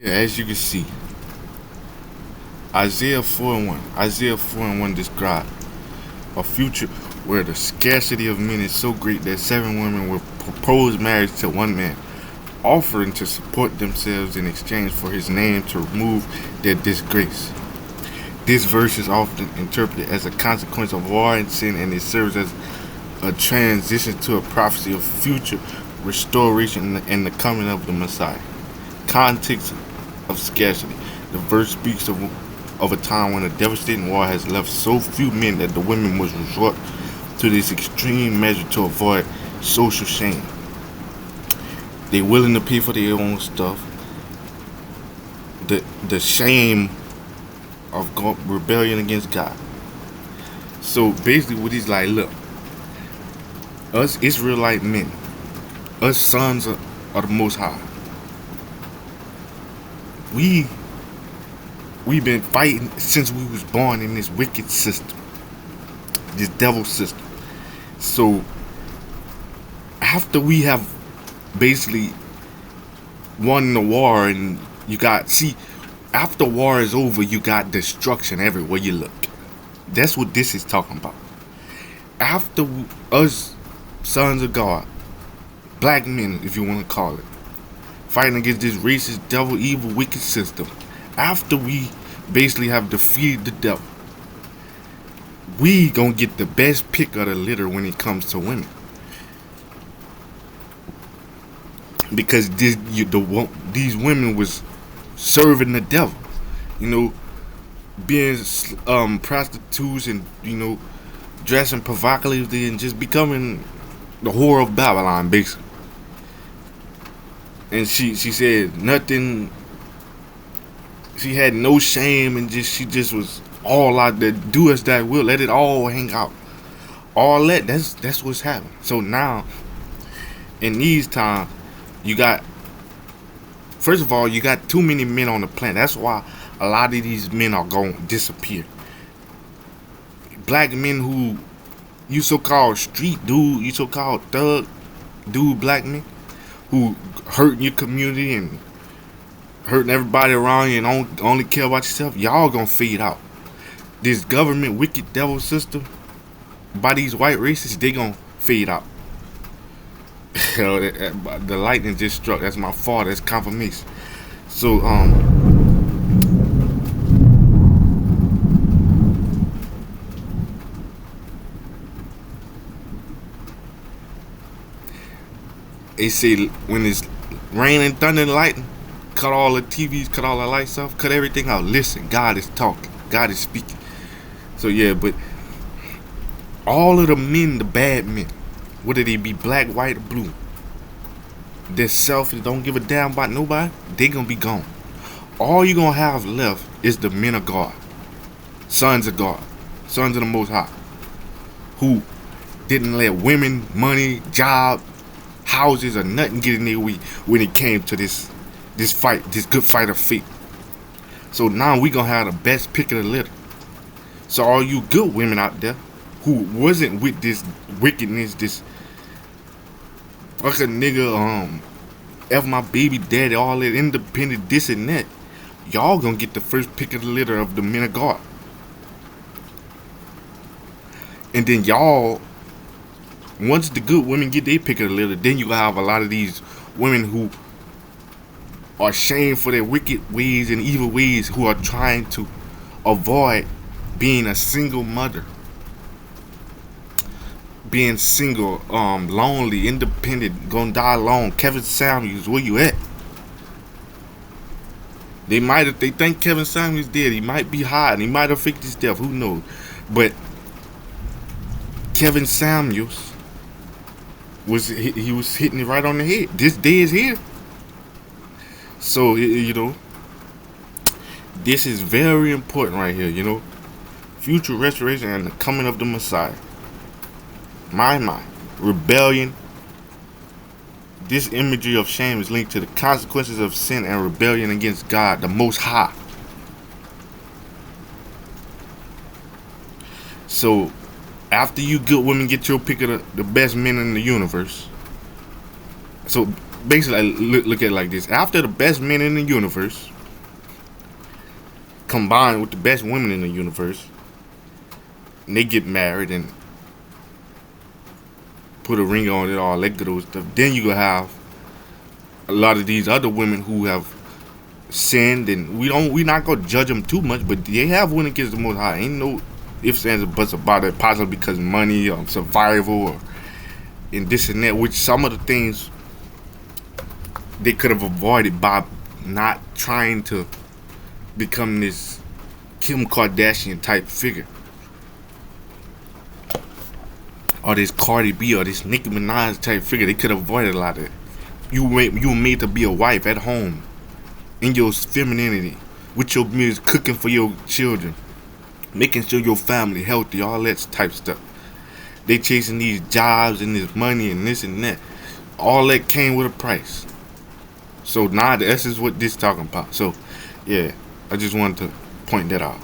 Yeah, as you can see, Isaiah 4 and 1. Isaiah 4 and 1 describe a future where the scarcity of men is so great that 7 women will propose marriage to one man, offering to support themselves in exchange for his name to remove their disgrace. This verse is often interpreted as a consequence of war and sin, and it serves as a transition to a prophecy of future restoration and the coming of the Messiah. Context of scarcity. The verse speaks of a time when a devastating war has left so few men that the women must resort to this extreme measure to avoid social shame. They willing to pay for their own stuff. The shame of rebellion against God. So basically, what he's like, look, us Israelite men, us sons of the Most High, we've been fighting since we was born in this wicked system, this devil system. So after we have basically won the war, and you got after war is over, you got destruction everywhere you look. That's what this is talking about. After us sons of God, black men, if you want to call it, fighting against this racist, devil, evil, wicked system, after we basically have defeated the devil, we gonna get the best pick of the litter when it comes to women. Because these women was serving the devil, being prostitutes, and dressing provocatively and just becoming the whore of Babylon, basically. And she said nothing. She had no shame, and she just was all out there. Do as thy will. Let it all hang out. All that's what's happening. So now, in these times, you got, first of all, you got too many men on the planet. That's why a lot of these men are going to disappear. Black men who you so-called street dude, you so-called thug dude, black men who hurting your community and hurting everybody around you and only care about yourself, y'all gonna fade out. This government wicked devil system by these white racists, they gonna fade out. The lightning just struck. That's my fault. That's confirmation. So they say when it's raining, thunder, and lightning, cut all the TVs, cut all the lights off, cut everything out. Listen, God is talking. God is speaking. So yeah, but all of the men, the bad men, whether they be black, white, or blue, they're selfish, don't give a damn about nobody, they gonna be gone. All you gonna have left is the men of God, sons of God, sons of the Most High, who didn't let women, money, job, houses, or nothing get in their way when it came to this fight, this good fight of faith. So now we gonna have the best pick of the litter. So all you good women out there who wasn't with this wickedness, this fucking nigga, F my baby daddy, all that independent, this and that, y'all gonna get the first pick of the litter of the men of God. And then y'all, once the good women get their pick of the litter, then you gonna have a lot of these women who are shamed for their wicked ways and evil ways, who are trying to avoid being a single mother, being single, lonely, independent, gonna die alone. Kevin Samuels, where you at? If they think Kevin Samuels dead, he might be hiding, he might have faked his death, who knows? But Kevin Samuels he was hitting it right on the head. This day is here. So this is very important right here. Future restoration and the coming of the Messiah. My rebellion. This imagery of shame is linked to the consequences of sin and rebellion against God, the Most High. So after you good women get your pick of the best men in the universe, so basically look at it like this: after the best men in the universe combine with the best women in the universe, and they get married and put a ring on it, all that good old stuff. Then you gonna have a lot of these other women who have sinned, and we not gonna judge them too much, but they have went against the Most High. Ain't no ifs, ands, or buts about it. Possibly because money, survival, or and this and that. Which some of the things they could have avoided by not trying to become this Kim Kardashian type figure, or this Cardi B or this Nicki Minaj type figure. They could have avoided a lot of it. You were made to be a wife at home in your femininity, with your meals, cooking for your children, making sure your family healthy, all that type stuff. They chasing these jobs and this money and this and that. All that came with a price. So now that's what this talking about. So yeah, I just wanted to point that out.